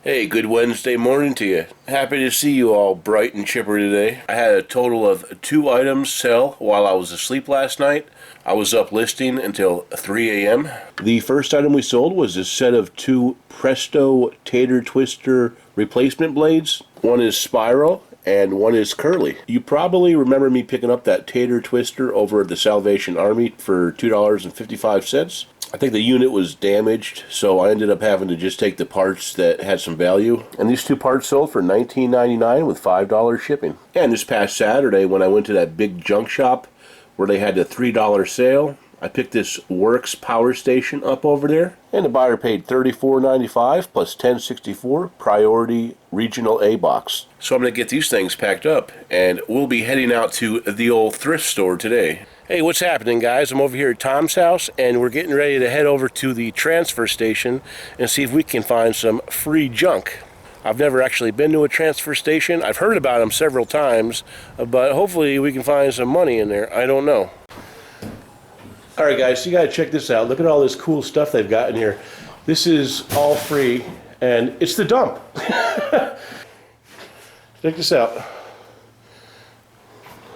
Hey, good Wednesday morning to you. Happy to see you all bright and chipper today. I had a total of 2 items sell while I was asleep last night. I was up listing until 3 a.m. The first item we sold was a set of 2 Presto Tater Twister replacement blades. One is spiral and one is curly. You probably remember me picking up that Tater Twister over at the Salvation Army for $2.55. I think the unit was damaged, so I ended up having to just take the parts that had some value. And these 2 parts sold for $19.99 with $5 shipping. And this past Saturday, when I went to that big junk shop where they had the $3 sale, I picked this Works power station up over there, and the buyer paid $34.95 plus $10.64 priority regional A box. So I'm going to get these things packed up, and we'll be heading out to the old thrift store today. Hey, what's happening, guys? I'm over here at Tom's house, and we're getting ready to head over to the transfer station and see if we can find some free junk. I've never actually been to a transfer station. I've heard about them several times, but hopefully we can find some money in there. I don't know. All right, guys, so you got to check this out. Look at all this cool stuff they've got in here. This is all free, and it's the dump. Check this out.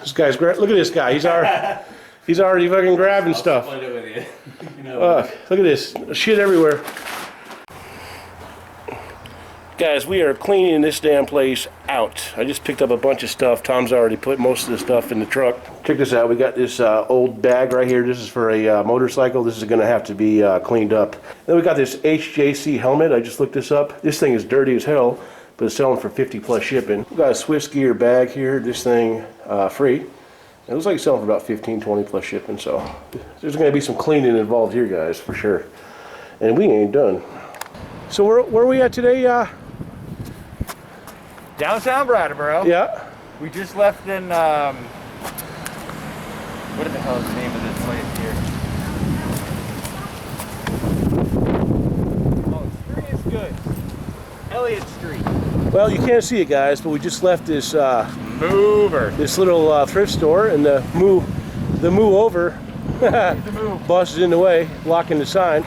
This guy's great. Look at this guy. He's already fucking grabbing stuff. I'll split it with you. Look at this. Shit everywhere. Guys, we are cleaning this damn place out. I just picked up a bunch of stuff. Tom's already put most of the stuff in the truck. Check this out. We got this old bag right here. This is for a motorcycle. This is going to have to be cleaned up. Then we got this HJC helmet. I just looked this up. This thing is dirty as hell, but it's selling for 50 plus shipping. We got a Swiss gear bag here. This thing free. It looks like it's selling for about 15, 20 plus shipping. So there's going to be some cleaning involved here, guys, for sure. And we ain't done. So where are we at today? Downtown Brattleboro. Yeah. We just left in, what the hell is the name of this place here? Oh, Street is good. Elliott Street. Well, you can't see it, guys, but we just left this this little thrift store, and the move over bus is in the way, blocking the sign.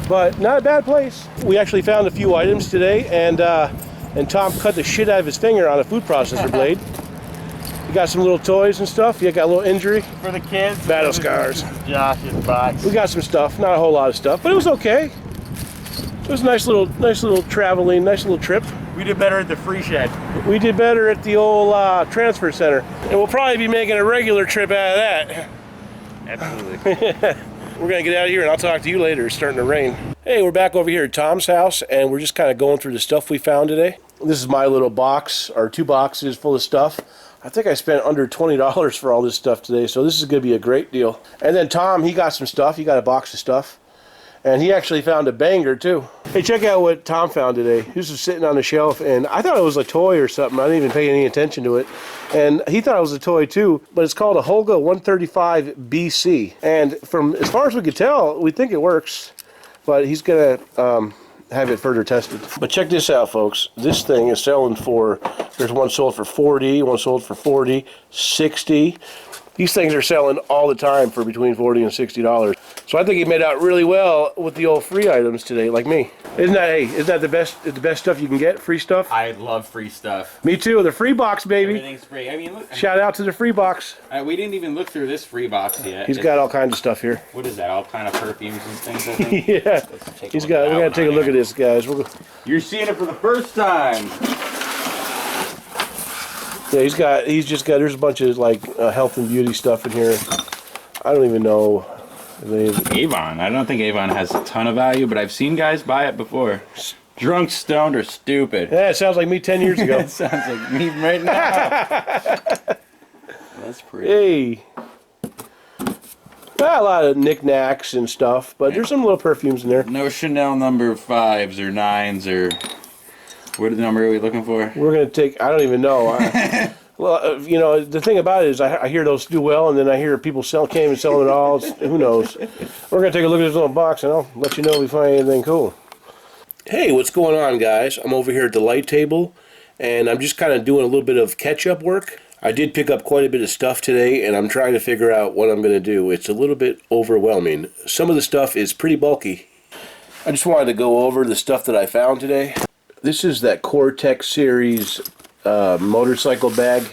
But not a bad place. We actually found a few items today, and Tom cut the shit out of his finger on a food processor blade. You got some little toys and stuff. You got a little injury for the kids. Battle scars. Josh's box. We got some stuff. Not a whole lot of stuff, but it was okay. It was a nice little traveling, nice little trip. We did better at the free shed. We did better at the old transfer center, and we'll probably be making a regular trip out of that. Absolutely. We're gonna get out of here, and I'll talk to you later. It's starting to rain. Hey, we're back over here at Tom's house, and we're just kind of going through the stuff we found today. This is my little box, or 2 boxes full of stuff. I think I spent under $20 for all this stuff today, so this is gonna be a great deal. And then Tom, he got some stuff. He got a box of stuff. And he actually found a banger, too. Hey, check out what Tom found today. This was sitting on the shelf, and I thought it was a toy or something. I didn't even pay any attention to it. And he thought it was a toy, too. But it's called a Holga 135 BC. And from as far as we could tell, we think it works. But he's going to have it further tested. But check this out, folks. This thing is selling for, there's one sold for $40, one sold for $40, $60. These things are selling all the time for between $40 and $60. So I think he made out really well with the old free items today, like me. Isn't that the best stuff you can get? Free stuff? I love free stuff. Me too. The free box, baby. Everything's free. I mean, look. Shout out to the free box. We didn't even look through this free box yet. He's got all kinds of stuff here. What is that? All kind of perfumes and things, I think? Yeah. We got to take a look at this, guys. You're seeing it for the first time. Yeah, there's a bunch of like health and beauty stuff in here. I don't even know. Avon. I don't think Avon has a ton of value, but I've seen guys buy it before. Drunk, stoned, or stupid. Yeah, it sounds like me 10 years ago. It sounds like me right now. That's pretty. Hey. Well, a lot of knickknacks and stuff, but there's some little perfumes in there. No Chanel number 5s or 9s or... What number are we looking for? We're going to take, I don't even know. Well, you know, the thing about it is I hear those do well, and then I hear people can't even sell it all. Who knows? We're going to take a look at this little box, and I'll let you know if we find anything cool. Hey, what's going on, guys? I'm over here at the light table, and I'm just kind of doing a little bit of catch-up work. I did pick up quite a bit of stuff today, and I'm trying to figure out what I'm going to do. It's a little bit overwhelming. Some of the stuff is pretty bulky. I just wanted to go over the stuff that I found today. This is that Core-Tech series motorcycle bag.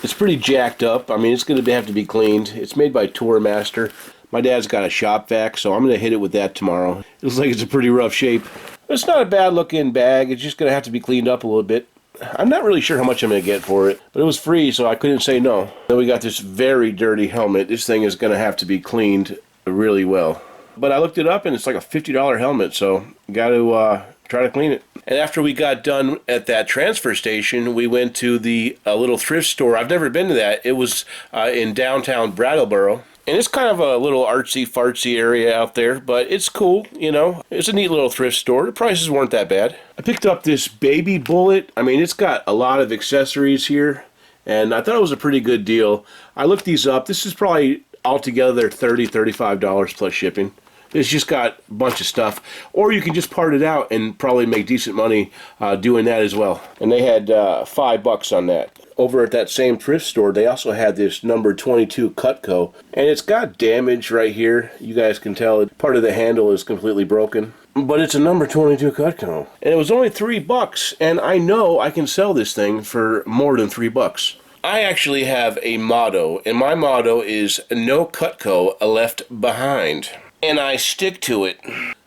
It's pretty jacked up. I mean, it's going to have to be cleaned. It's made by Tour Master. My dad's got a shop vac, so I'm going to hit it with that tomorrow. It looks like it's a pretty rough shape. It's not a bad looking bag. It's just going to have to be cleaned up a little bit. I'm not really sure how much I'm going to get for it, but it was free, so I couldn't say no. Then we got this very dirty helmet. This thing is going to have to be cleaned really well. But I looked it up, and it's like a $50 helmet, so got to try to clean it. And after we got done at that transfer station, we went to the little thrift store. I've never been to that. It was in downtown Brattleboro. And it's kind of a little artsy-fartsy area out there, but it's cool, you know. It's a neat little thrift store. The prices weren't that bad. I picked up this baby bullet. I mean, it's got a lot of accessories here, and I thought it was a pretty good deal. I looked these up. This is probably altogether $30, $35 plus shipping. It's just got a bunch of stuff. Or you can just part it out and probably make decent money doing that as well. And they had $5 on that. Over at that same thrift store, they also had this number 22 Cutco. And it's got damage right here. You guys can tell part of the handle is completely broken. But it's a number 22 Cutco. And it was only $3. And I know I can sell this thing for more than $3. I actually have a motto. And my motto is no Cutco left behind. And I stick to it.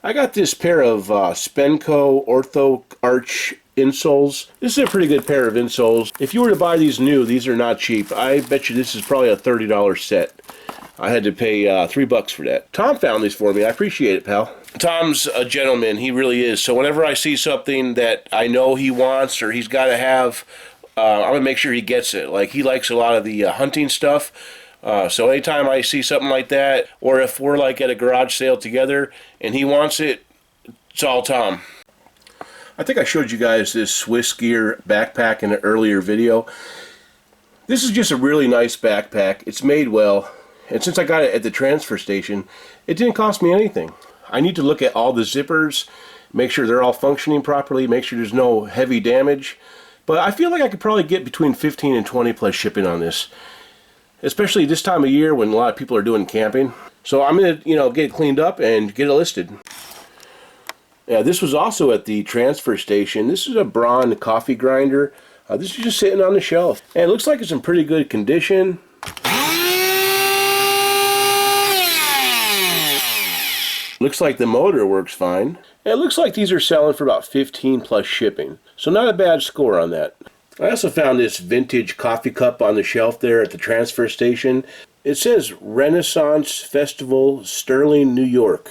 I got this pair of Spenco Ortho Arch insoles. This is a pretty good pair of insoles. If you were to buy these new, these are not cheap. I bet you this is probably a $30 set. I had to pay $3 for that. Tom found these for me. I appreciate it, pal. Tom's a gentleman. He really is. So whenever I see something that I know he wants or he's got to have, I'm going to make sure he gets it. Like, he likes a lot of the hunting stuff. So anytime I see something like that, or if we're like at a garage sale together and he wants it, it's all Tom. I think I showed you guys this Swiss Gear backpack in an earlier video. This is just a really nice backpack. It's made well, and since I got it at the transfer station, it didn't cost me anything. I need to look at all the zippers, make sure they're all functioning properly, make sure there's no heavy damage. But I feel like I could probably get between 15 and 20 plus shipping on this. Especially this time of year when a lot of people are doing camping. So I'm going to, get it cleaned up and get it listed. Yeah, this was also at the transfer station. This is a Braun coffee grinder. This is just sitting on the shelf. And it looks like it's in pretty good condition. Looks like the motor works fine. And it looks like these are selling for about 15 plus shipping. So not a bad score on that. I also found this vintage coffee cup on the shelf there at the transfer station. It says Renaissance Festival, Sterling, New York,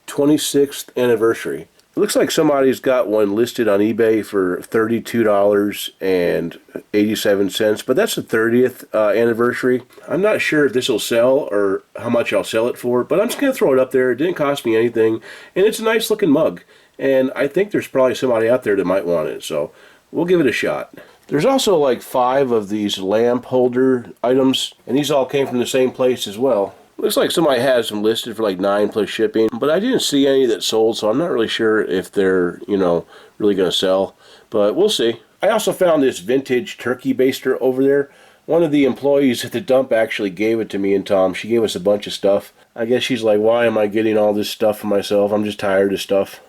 26th anniversary. It looks like somebody's got one listed on eBay for $32.87, but that's the 30th anniversary. I'm not sure if this will sell or how much I'll sell it for, but I'm just going to throw it up there. It didn't cost me anything, and it's a nice looking mug, and I think there's probably somebody out there that might want it, so we'll give it a shot. There's also like 5 of these lamp holder items, and these all came from the same place as well. Looks like somebody has them listed for like 9 plus shipping, but I didn't see any that sold, so I'm not really sure if they're, really going to sell, but we'll see. I also found this vintage turkey baster over there. One of the employees at the dump actually gave it to me and Tom. She gave us a bunch of stuff. I guess she's like, why am I getting all this stuff for myself? I'm just tired of stuff.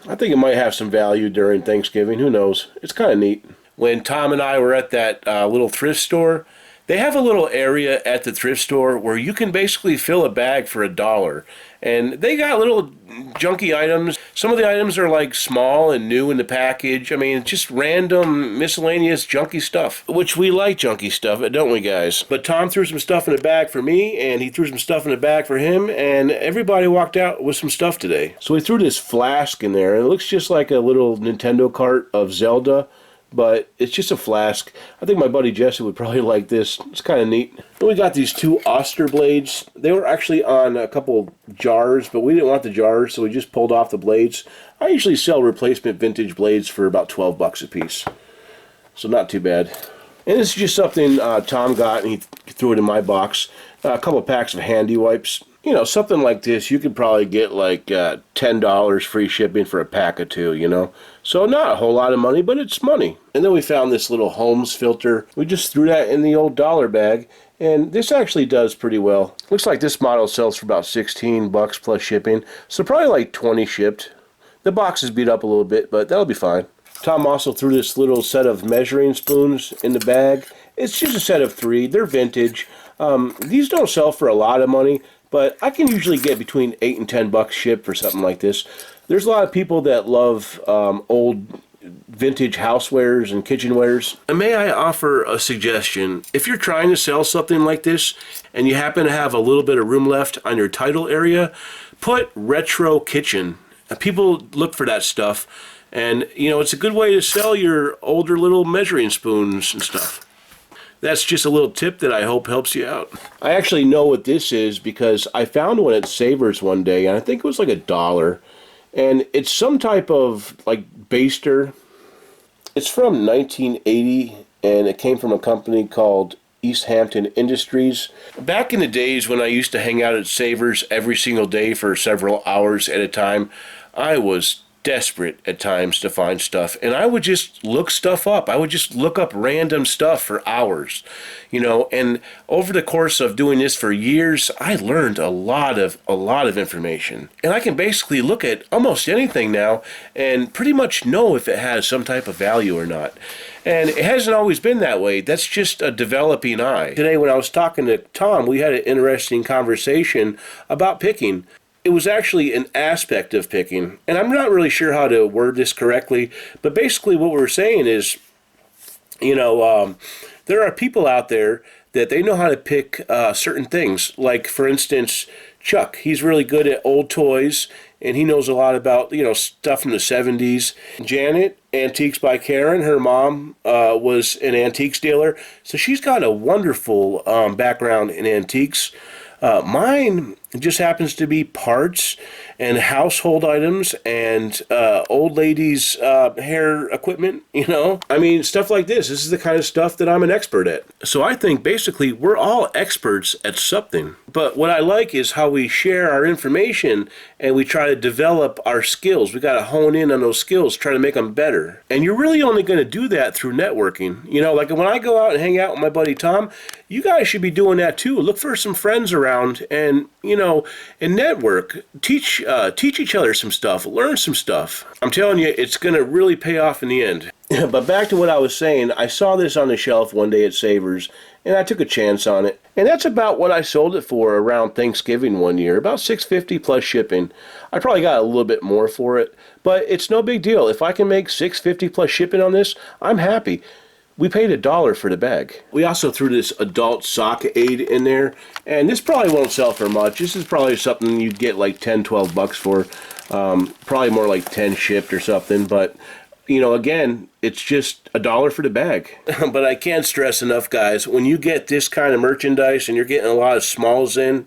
I think it might have some value during Thanksgiving. Who knows? It's kind of neat. When Tom and I were at that little thrift store, they have a little area at the thrift store where you can basically fill a bag for $1. And they got little junky items. Some of the items are like small and new in the package. I mean, just random miscellaneous junky stuff, which we like junky stuff, don't we, guys? But Tom threw some stuff in a bag for me, and he threw some stuff in a bag for him, and everybody walked out with some stuff today. So we threw this flask in there, and it looks just like a little Nintendo cart of Zelda, but it's just a flask. I think my buddy Jesse would probably like this. It's kind of neat. And we got these 2 Oster blades. They were actually on a couple jars, but we didn't want the jars, so we just pulled off the blades. I usually sell replacement vintage blades for about $12 a piece, so not too bad. And this is just something Tom got, and he threw it in my box. A couple packs of handy wipes. Something like this, you could probably get like $10 free shipping for a pack of 2, So not a whole lot of money, but it's money. And then we found this little Holmes filter. We just threw that in the old dollar bag, and this actually does pretty well. Looks like this model sells for about $16 plus shipping, so probably like 20 shipped. The box is beat up a little bit, but that'll be fine. Tom also threw this little set of measuring spoons in the bag. It's just a set of 3. They're vintage. These don't sell for a lot of money, but I can usually get between $8 and $10 shipped for something like this. There's a lot of people that love old vintage housewares and kitchenwares. And may I offer a suggestion? If you're trying to sell something like this and you happen to have a little bit of room left on your title area, put retro kitchen. People look for that stuff, and you know, it's a good way to sell your older little measuring spoons and stuff. That's just a little tip that I hope helps you out. I actually know what this is because I found one at Savers one day, and I think it was like $1. And it's some type of like baster. It's from 1980, and it came from a company called East Hampton Industries. Back in the days when I used to hang out at Savers every single day for several hours at a time, I was desperate at times to find stuff, and I would just look stuff up. I would just look up random stuff for hours, you know. And over the course of doing this for years, I learned a lot of information, and I can basically look at almost anything now and pretty much know if it has some type of value or not. And it hasn't always been that way. That's just a developing eye. Today when I was talking to Tom, we had an interesting conversation about picking. It was actually an aspect of picking, and I'm not really sure how to word this correctly, but basically what we're saying is, you know, there are people out there that they know how to pick certain things. Like, for instance, Chuck, he's really good at old toys, and he knows a lot about, you know, stuff from the 70s. Janet, Antiques by Karen, her mom was an antiques dealer, so she's got a wonderful background in antiques. Mine just happens to be parts and household items and old ladies' hair equipment, you know? I mean, stuff like this. This is the kind of stuff that I'm an expert at. So I think basically we're all experts at something. But what I like is how we share our information and we try to develop our skills. We got to hone in on those skills, try to make them better. And you're really only going to do that through networking. You know, like when I go out and hang out with my buddy Tom, you guys should be doing that too. Look for some friends around and, you know, and network. Teach each other some stuff. Learn some stuff. I'm telling you, it's going to really pay off in the end. But back to what I was saying, I saw this on the shelf one day at Savers, and I took a chance on it. And that's about what I sold it for around Thanksgiving one year, about $6.50 plus shipping. I probably got a little bit more for it, but it's no big deal. If I can make $6.50 plus shipping on this, I'm happy. We paid $1 for the bag. We also threw this adult sock aid in there, and this probably won't sell for much. This is probably something you'd get like $10-12 for, probably more like 10 shipped or something, but you know, again, it's just $1 for the bag. But I can't stress enough, guys, when you get this kind of merchandise and you're getting a lot of smalls in,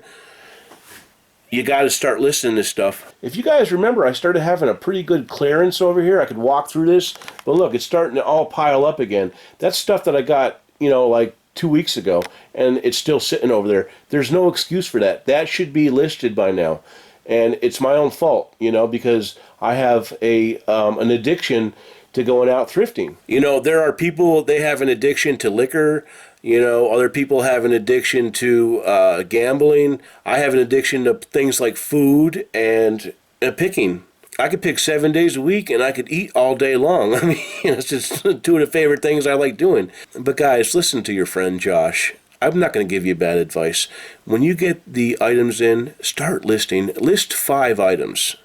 you got to start listening to stuff. If you guys remember, I started having a pretty good clearance over here. I could walk through this, but look, it's starting to all pile up again. That's stuff that I got, you know, like 2 weeks ago, and it's still sitting over there. There's no excuse for that. That should be listed by now. And it's my own fault, you know, because I have an addiction to going out thrifting. You know, there are people, they have an addiction to liquor. You know, other people have an addiction to gambling. I have an addiction to things like food and picking. I could pick 7 days a week and I could eat all day long. I mean, it's just two of the favorite things I like doing. But guys, listen to your friend Josh. I'm not going to give you bad advice. When you get the items in, start listing. List 5 items.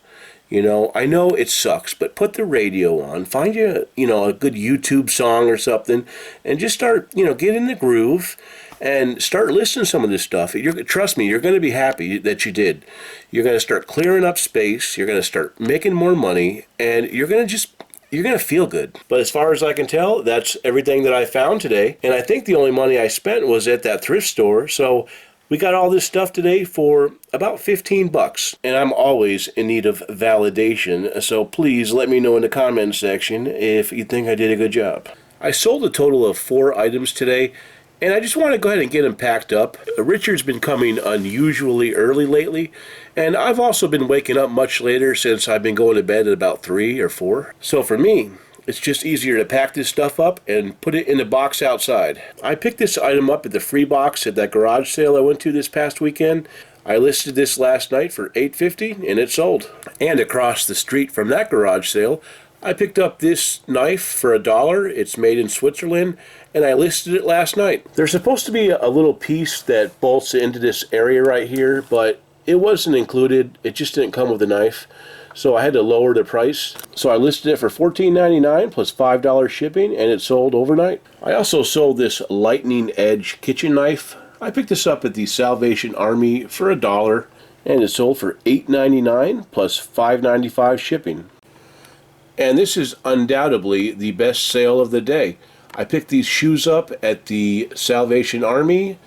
You know, I know it sucks, but put the radio on. Find you, you know, a good YouTube song or something, and just start, you know, get in the groove and start listening to some of this stuff. Trust me, you're going to be happy that you did. You're going to start clearing up space. You're going to start making more money, and you're going to feel good. But as far as I can tell, that's everything that I found today. And I think the only money I spent was at that thrift store. So we got all this stuff today for about $15. And I'm always in need of validation. So please let me know in the comment section if you think I did a good job. I sold a total of 4 items today. And I just want to go ahead and get them packed up. Richard's been coming unusually early lately, and I've also been waking up much later since I've been going to bed at about 3 or 4. So for me, it's just easier to pack this stuff up and put it in the box outside. I picked this item up at the free box at that garage sale I went to this past weekend. I listed this last night for $8.50 and it sold. And across the street from that garage sale, I picked up this knife for $1. It's made in Switzerland, and I listed it last night. There's supposed to be a little piece that bolts into this area right here, but it wasn't included. It just didn't come with a knife, so I had to lower the price. So I listed it for $14.99 plus $5 shipping, and it sold overnight. I also sold this lightning edge kitchen knife. I picked this up at the Salvation Army for $1, and it sold for $8.99 plus $5.95 shipping. And this is undoubtedly the best sale of the day. I picked these shoes up at the Salvation Army.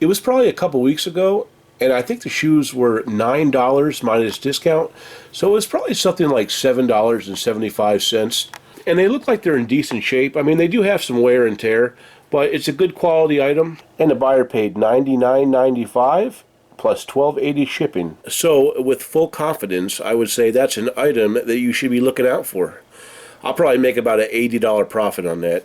It was probably a couple weeks ago, and I think the shoes were $9 minus discount, so it was probably something like $7.75. And they look like they're in decent shape. I mean, they do have some wear and tear, but it's a good quality item, and the buyer paid $99.95 plus $12.80 shipping. So with full confidence, I would say that's an item that you should be looking out for. I'll probably make about an $80 profit on that,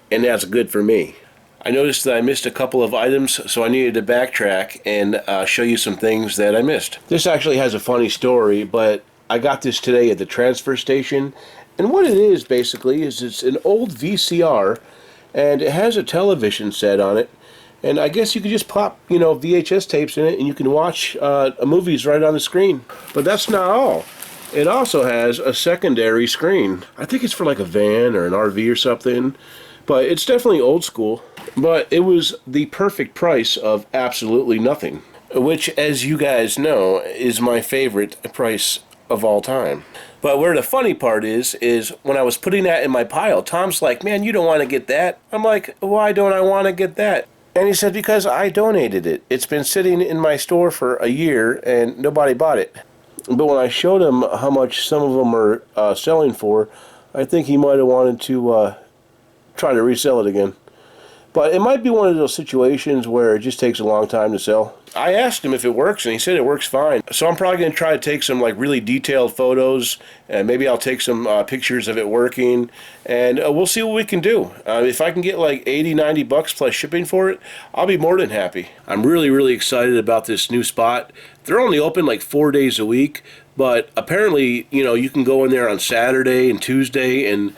and that's good for me. I noticed that I missed a couple of items, so I needed to backtrack and show you some things that I missed. This actually has a funny story, but I got this today at the transfer station, and what it is basically is it's an old VCR, and it has a television set on it, and I guess you could just pop, VHS tapes in it, and you can watch movies right on the screen. But that's not all. It also has a secondary screen. I think it's for like a van or an RV or something, but it's definitely old school. But it was the perfect price of absolutely nothing, which, as you guys know, is my favorite price of all time. But where the funny part is when I was putting that in my pile, Tom's like, "Man, you don't want to get that." I'm like, "Why don't I want to get that?" And he said, "Because I donated it. It's been sitting in my store for a year and nobody bought it." But when I showed him how much some of them are selling for, I think he might have wanted to try to resell it again. But it might be one of those situations where it just takes a long time to sell. I asked him if it works, and he said it works fine. So I'm probably going to try to take some really detailed photos, and maybe I'll take some pictures of it working, and we'll see what we can do. If I can get like $80-90 plus shipping for it, I'll be more than happy. I'm really excited about this new spot. They're only open like 4 days a week, but apparently, you can go in there on Saturday and Tuesday, and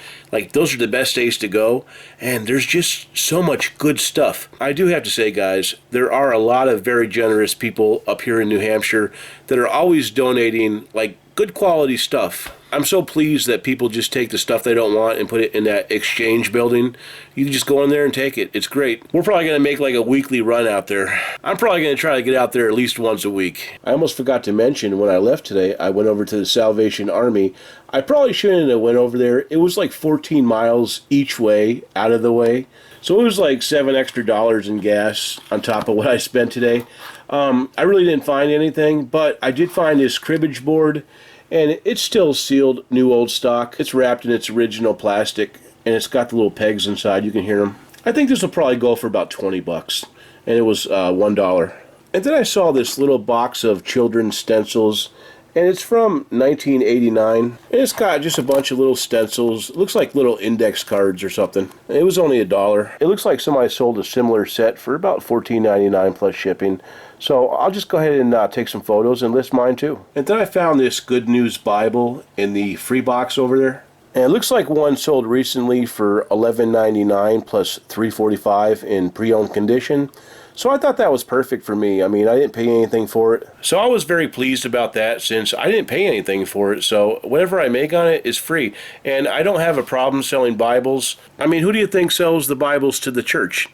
those are the best days to go. And there's just so much good stuff. I do have to say, guys, there are a lot of very generous people up here in New Hampshire that are always donating good quality stuff. I'm so pleased that people just take the stuff they don't want and put it in that exchange building. You can just go in there and take it. It's great. We're probably going to make a weekly run out there. I'm probably going to try to get out there at least once a week. I almost forgot to mention when I left today, I went over to the Salvation Army. I probably shouldn't have went over there. It was 14 miles each way out of the way. So it was $7 extra in gas on top of what I spent today. I really didn't find anything, but I did find this cribbage board, and it's still sealed new old stock. It's wrapped in its original plastic, and it's got the little pegs inside. You can hear them. I think this will probably go for about $20, and it was $1. And then I saw this little box of children's stencils, and it's from 1989, and it's got just a bunch of little stencils. It looks like little index cards or something. It was only $1. It looks like somebody sold a similar set for about $14.99 plus shipping. So I'll just go ahead and take some photos and list mine too. And then I found this Good News Bible in the free box over there. And it looks like one sold recently for $11.99 plus $3.45 in pre-owned condition. So I thought that was perfect for me. I mean, I didn't pay anything for it. So I was very pleased about that since I didn't pay anything for it. So whatever I make on it is free. And I don't have a problem selling Bibles. I mean, who do you think sells the Bibles to the church?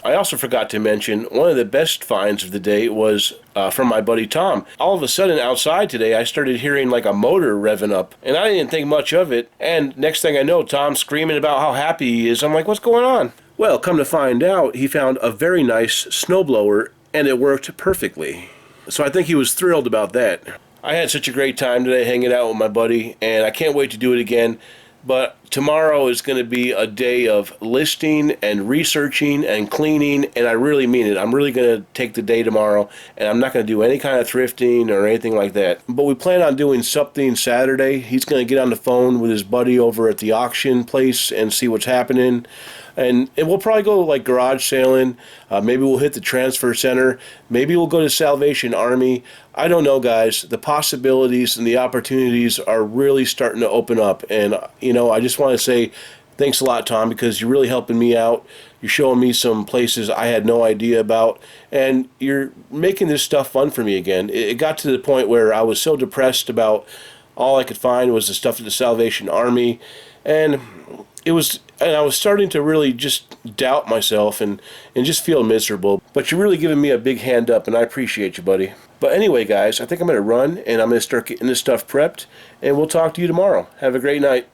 I also forgot to mention, one of the best finds of the day was from my buddy Tom. All of a sudden outside today, I started hearing a motor revving up, and I didn't think much of it. And next thing I know, Tom's screaming about how happy he is. I'm like, what's going on? Well, come to find out, he found a very nice snowblower, and it worked perfectly. So I think he was thrilled about that. I had such a great time today hanging out with my buddy, and I can't wait to do it again. But tomorrow is going to be a day of listing and researching and cleaning, and I really mean it. I'm really going to take the day tomorrow, and I'm not going to do any kind of thrifting or anything like that. But we plan on doing something Saturday. He's going to get on the phone with his buddy over at the auction place and see what's happening. And we'll probably go like garage sailing. Maybe we'll hit the transfer center. Maybe we'll go to Salvation Army. I don't know, guys. The possibilities and the opportunities are really starting to open up. And, you know, I just want to say thanks a lot, Tom, because you're really helping me out. You're showing me some places I had no idea about. And you're making this stuff fun for me again. It got to the point where I was so depressed about all I could find was the stuff at the Salvation Army. And I was starting to really just doubt myself and just feel miserable. But you're really giving me a big hand up, and I appreciate you, buddy. But anyway, guys, I think I'm going to run, and I'm going to start getting this stuff prepped, and we'll talk to you tomorrow. Have a great night.